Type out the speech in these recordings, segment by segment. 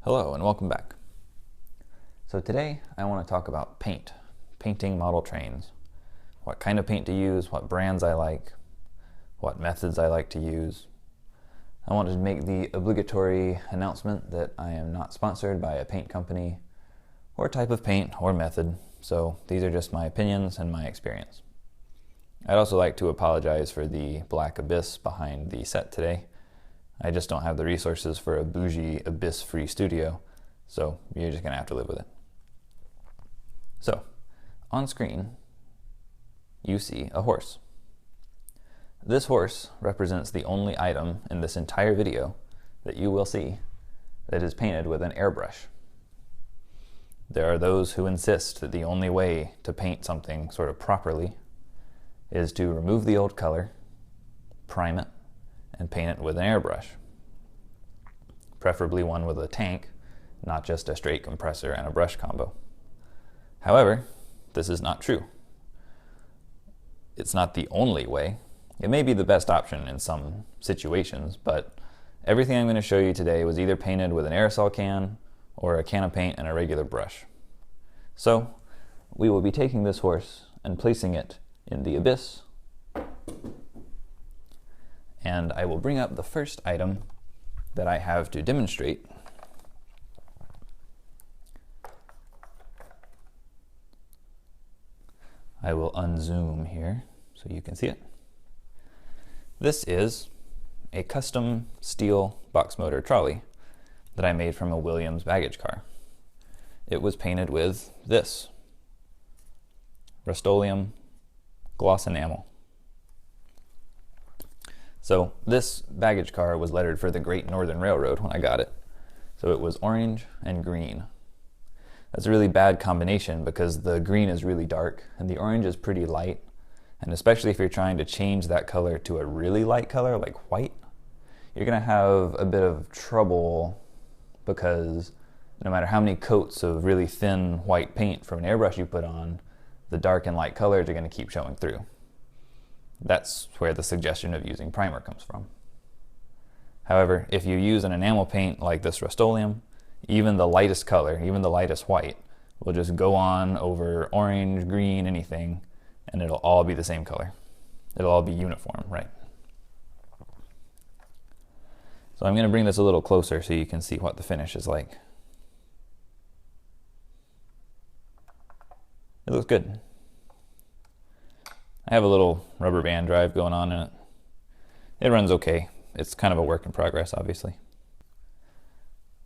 Hello and welcome back. So today I want to talk about painting model trains, what kind of paint to use, what brands I like, what methods I like to use. I wanted to make the obligatory announcement that I am not sponsored by a paint company or type of paint or method, so these are just my opinions and my experience. I'd also like to apologize for the black abyss behind the set today. I just don't have the resources for a bougie abyss-free studio, so you're just going to have to live with it. So, on screen, you see a horse. This horse represents the only item in this entire video that you will see that is painted with an airbrush. There are those who insist that the only way to paint something sort of properly is to remove the old color, prime it, and paint it with an airbrush. Preferably one with a tank, not just a straight compressor and a brush combo. However, this is not true. It's not the only way. It may be the best option in some situations, but everything I'm going to show you today was either painted with an aerosol can or a can of paint and a regular brush. So, we will be taking this horse and placing it in the abyss, and I will bring up the first item that I have to demonstrate. I will unzoom here so you can see it. This is a custom steel box motor trolley that I made from a Williams baggage car. It was painted with this Rust-Oleum gloss enamel. So this baggage car was lettered for the Great Northern Railroad when I got it. So it was orange and green. That's a really bad combination because the green is really dark and the orange is pretty light. And especially if you're trying to change that color to a really light color like white, you're going to have a bit of trouble because no matter how many coats of really thin white paint from an airbrush you put on, the dark and light colors are going to keep showing through. That's where the suggestion of using primer comes from. However, if you use an enamel paint like this Rust-Oleum, even the lightest color, even the lightest white, will just go on over orange, green, anything, and it'll all be the same color. It'll all be uniform, right? So I'm going to bring this a little closer so you can see what the finish is like. It looks good. I have a little rubber band drive going on in it. It runs okay. It's kind of a work in progress, obviously.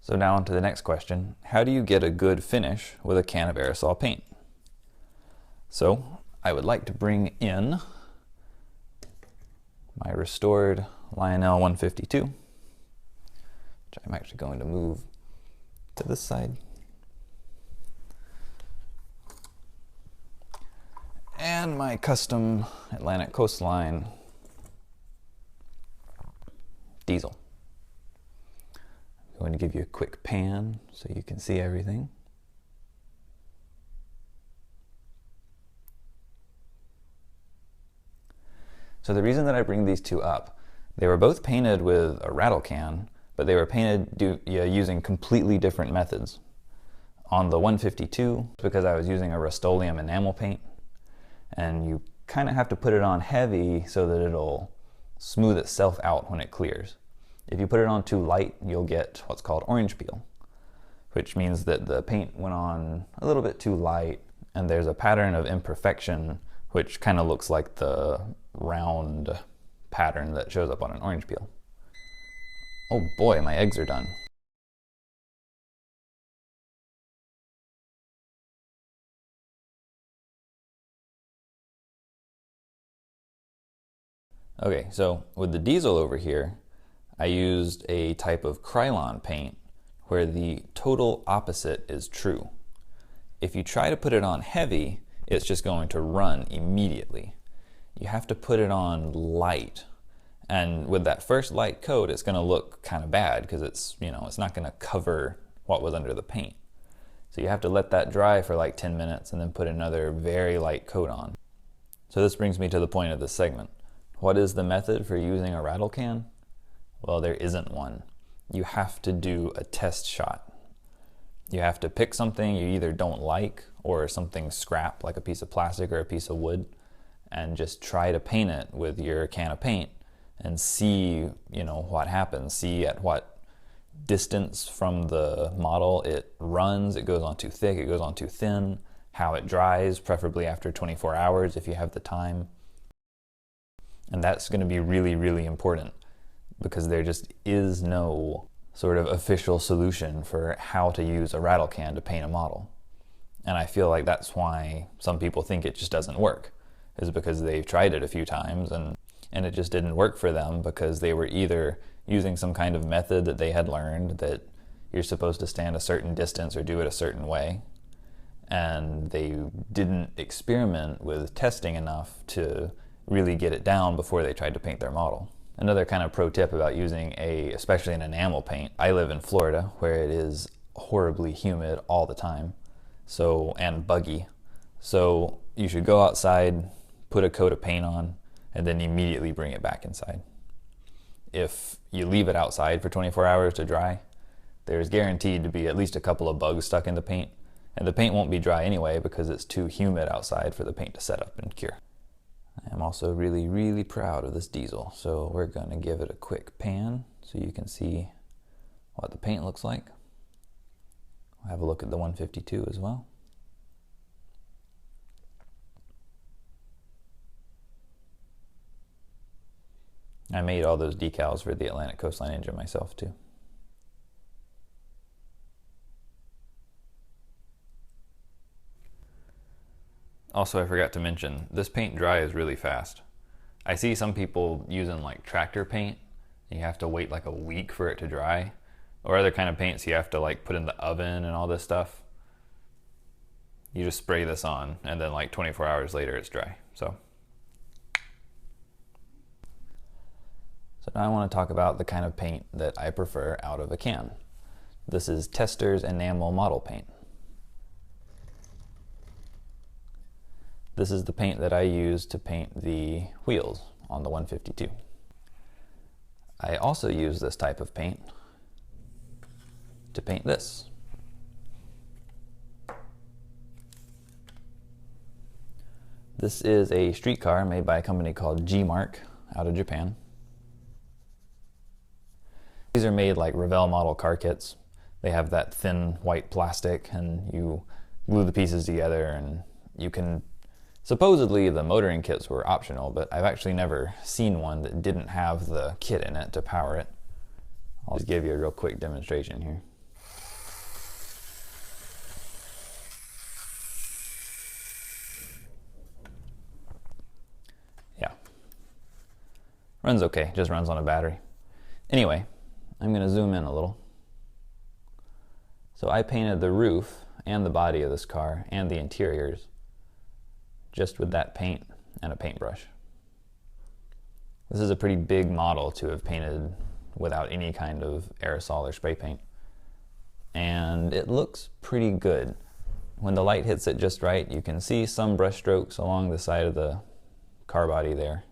So now on to the next question. How do you get a good finish with a can of aerosol paint? So I would like to bring in my restored Lionel 152, which I'm actually going to move to this side. And my custom Atlantic Coastline diesel. I'm going to give you a quick pan so you can see everything. So the reason that I bring these two up, they were both painted with a Rattle can, but they were painted using completely different methods. On the 152, because I was using a Rust-Oleum enamel paint, and you kind of have to put it on heavy so that it'll smooth itself out when it clears. If you put it on too light, you'll get what's called orange peel, which means that the paint went on a little bit too light, and there's a pattern of imperfection which kind of looks like the round pattern that shows up on an orange peel. Oh boy, my eggs are done. Okay, so with the diesel over here, I used a type of Krylon paint where the total opposite is true. If you try to put it on heavy, it's just going to run immediately. You have to put it on light. And with that first light coat, it's going to look kind of bad because it's not going to cover what was under the paint. So you have to let that dry for like 10 minutes and then put another very light coat on. So this brings me to the point of this segment. What is the method for using a rattle can? Well, there isn't one. You have to do a test shot. You have to pick something you either don't like or something scrap, like a piece of plastic or a piece of wood, and just try to paint it with your can of paint and see, what happens. See at what distance from the model it runs, it goes on too thick, it goes on too thin, how it dries, preferably after 24 hours if you have the time. And that's going to be really, really important, because there just is no sort of official solution for how to use a rattle can to paint a model. And I feel like that's why some people think it just doesn't work, is because they've tried it a few times and it just didn't work for them, because they were either using some kind of method that they had learned that you're supposed to stand a certain distance or do it a certain way, and they didn't experiment with testing enough to really get it down before they tried to paint their model. Another kind of pro tip about using especially an enamel paint. I live in Florida, where it is horribly humid all the time, and buggy. So you should go outside, put a coat of paint on, and then immediately bring it back inside. If you leave it outside for 24 hours to dry, there's guaranteed to be at least a couple of bugs stuck in the paint, and the paint won't be dry anyway because it's too humid outside for the paint to set up and cure. I am also really, really proud of this diesel, so we're going to give it a quick pan so you can see what the paint looks like. We'll have a look at the 152 as well. I made all those decals for the Atlantic Coastline engine myself too. Also, I forgot to mention, this paint dries really fast. I see some people using like tractor paint. You have to wait like a week for it to dry. Or other kind of paints you have to like put in the oven and all this stuff. You just spray this on and then like 24 hours later it's dry. So now I want to talk about the kind of paint that I prefer out of a can. This is Testors Enamel Model Paint. This is the paint that I use to paint the wheels on the 152. I also use this type of paint to paint this. This is a streetcar made by a company called G-Mark out of Japan. These are made like Revell model car kits. They have that thin white plastic and you glue the pieces together, and you can, supposedly the motoring kits were optional, but I've actually never seen one that didn't have the kit in it to power it. I'll just give you a real quick demonstration here. Yeah. Runs okay, just runs on a battery. Anyway, I'm going to zoom in a little. So I painted the roof and the body of this car and the interiors just with that paint and a paintbrush. This is a pretty big model to have painted without any kind of aerosol or spray paint. And it looks pretty good. When the light hits it just right, you can see some brush strokes along the side of the car body there.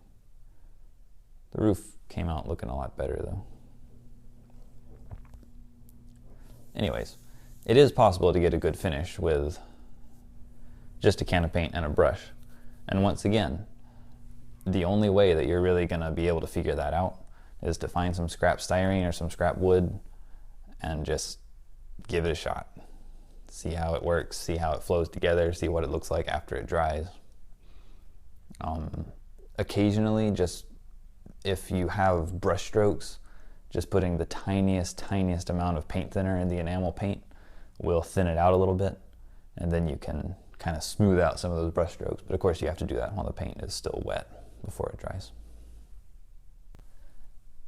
The roof came out looking a lot better though. Anyways, it is possible to get a good finish with just a can of paint and a brush. And once again, the only way that you're really going to be able to figure that out is to find some scrap styrene or some scrap wood and just give it a shot. See how it works, see how it flows together, see what it looks like after it dries. Occasionally, just if you have brush strokes, just putting the tiniest amount of paint thinner in the enamel paint will thin it out a little bit, and then you can kind of smooth out some of those brush strokes. But of course you have to do that while the paint is still wet before it dries.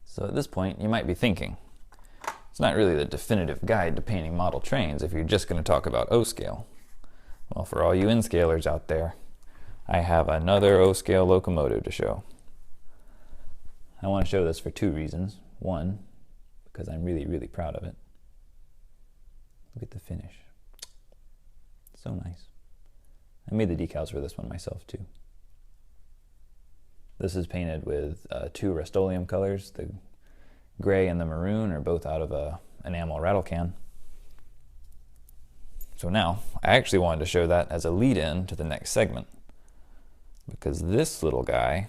So at this point you might be thinking, it's not really the definitive guide to painting model trains if you're just going to talk about O-scale. Well, for all you N-scalers out there, I have another O-scale locomotive to show. I want to show this for two reasons. One, because I'm really proud of it. Look at the finish. So nice. I made the decals for this one myself too. This is painted with two Rust-Oleum colors. The gray and the maroon are both out of a enamel rattle can. So now, I actually wanted to show that as a lead-in to the next segment, because this little guy,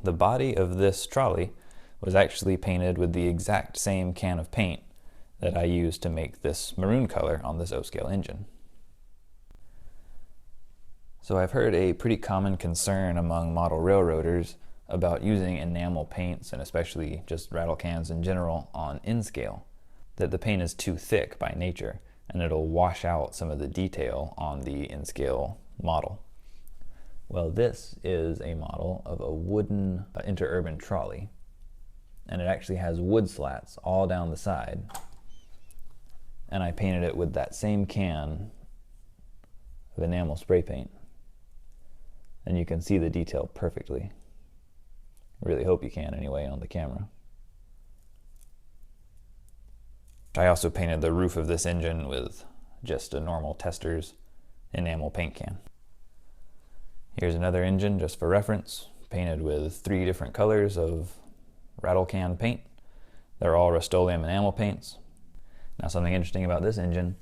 the body of this trolley was actually painted with the exact same can of paint that I used to make this maroon color on this O-scale engine. So I've heard a pretty common concern among model railroaders about using enamel paints, and especially just rattle cans in general, on N-scale, that the paint is too thick by nature and it'll wash out some of the detail on the N-scale model. Well, this is a model of a wooden interurban trolley, and it actually has wood slats all down the side, and I painted it with that same can of enamel spray paint, and you can see the detail perfectly. I really hope you can anyway on the camera. I also painted the roof of this engine with just a normal Tester's enamel paint can. Here's another engine just for reference, painted with 3 different colors of rattle can paint. They're all Rust-Oleum enamel paints. Now, something interesting about this engine,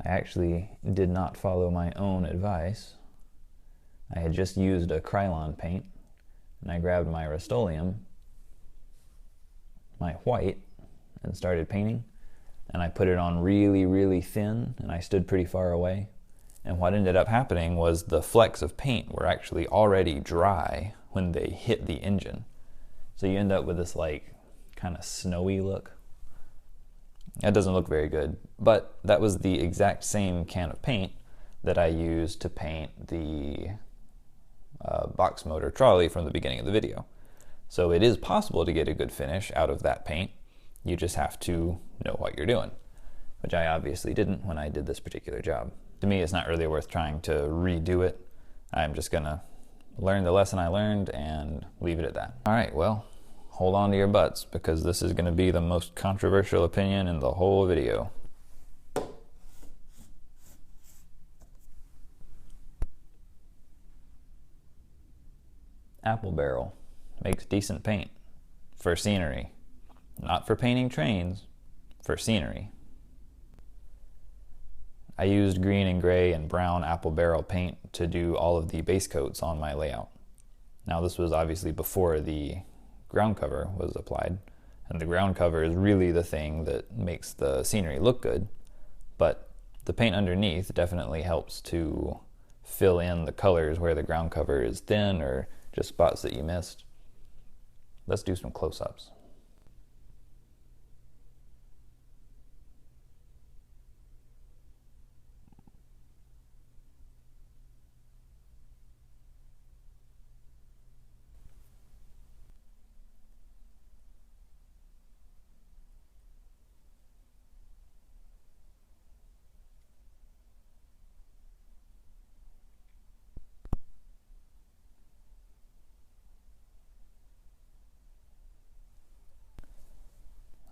I actually did not follow my own advice. I had just used a Krylon paint, and I grabbed my Rust-Oleum, my white, and started painting. And I put it on really, really thin, and I stood pretty far away. And what ended up happening was the flecks of paint were actually already dry when they hit the engine. So you end up with this like kind of snowy look. That doesn't look very good, but that was the exact same can of paint that I used to paint the box motor trolley from the beginning of the video. So it is possible to get a good finish out of that paint. You just have to know what you're doing, which I obviously didn't when I did this particular job. To me, it's not really worth trying to redo it. I'm just gonna learn the lesson I learned and leave it at that. All right, well, hold on to your butts, because this is gonna be the most controversial opinion in the whole video. Apple Barrel makes decent paint for scenery. Not for painting trains, for scenery. I used green and gray and brown Apple Barrel paint to do all of the base coats on my layout. Now, this was obviously before the ground cover was applied, and the ground cover is really the thing that makes the scenery look good, but the paint underneath definitely helps to fill in the colors where the ground cover is thin or just spots that you missed. Let's do some close-ups.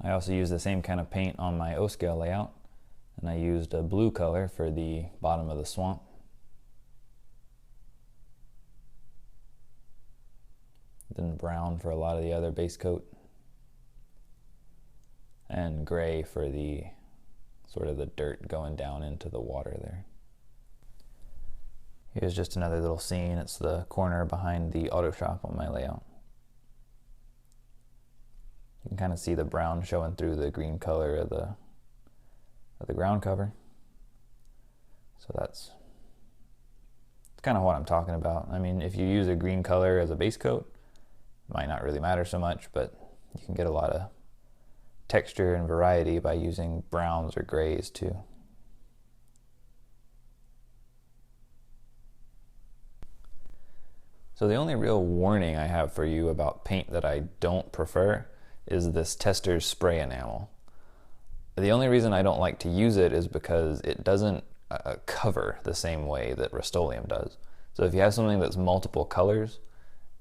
I also used the same kind of paint on my O-scale layout, and I used a blue color for the bottom of the swamp. Then brown for a lot of the other base coat, and gray for the sort of the dirt going down into the water there. Here's just another little scene. It's the corner behind the auto shop on my layout. You can kind of see the brown showing through the green color of the ground cover. So that's kind of what I'm talking about. I mean, if you use a green color as a base coat, it might not really matter so much, but you can get a lot of texture and variety by using browns or grays too. So the only real warning I have for you about paint that I don't prefer is this Tester's spray enamel. The only reason I don't like to use it is because it doesn't cover the same way that Rust-Oleum does. So if you have something that's multiple colors,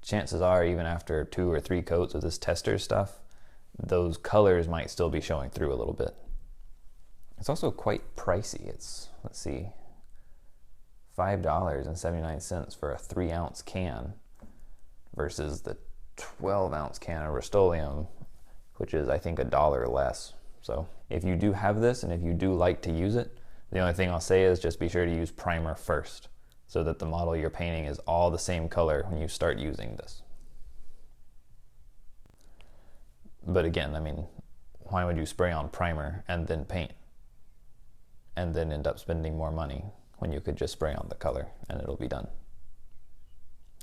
chances are even after 2 or 3 coats of this Tester's stuff, those colors might still be showing through a little bit. It's also quite pricey. It's, let's see, $5.79 for a 3-ounce can versus the 12-ounce can of Rust-Oleum, which is I think $1 less. So if you do have this and if you do like to use it, the only thing I'll say is just be sure to use primer first so that the model you're painting is all the same color when you start using this. But again, I mean, why would you spray on primer and then paint and then end up spending more money when you could just spray on the color and it'll be done?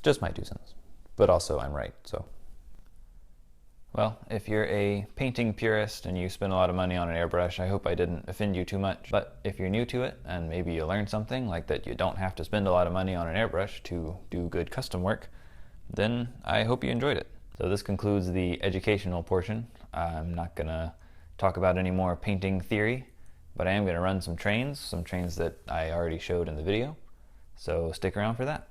Just my 2 cents. But also I'm right, so. Well, if you're a painting purist and you spend a lot of money on an airbrush, I hope I didn't offend you too much. But if you're new to it and maybe you learned something, like that you don't have to spend a lot of money on an airbrush to do good custom work, then I hope you enjoyed it. So this concludes the educational portion. I'm not gonna talk about any more painting theory, but I am gonna run some trains that I already showed in the video. So stick around for that.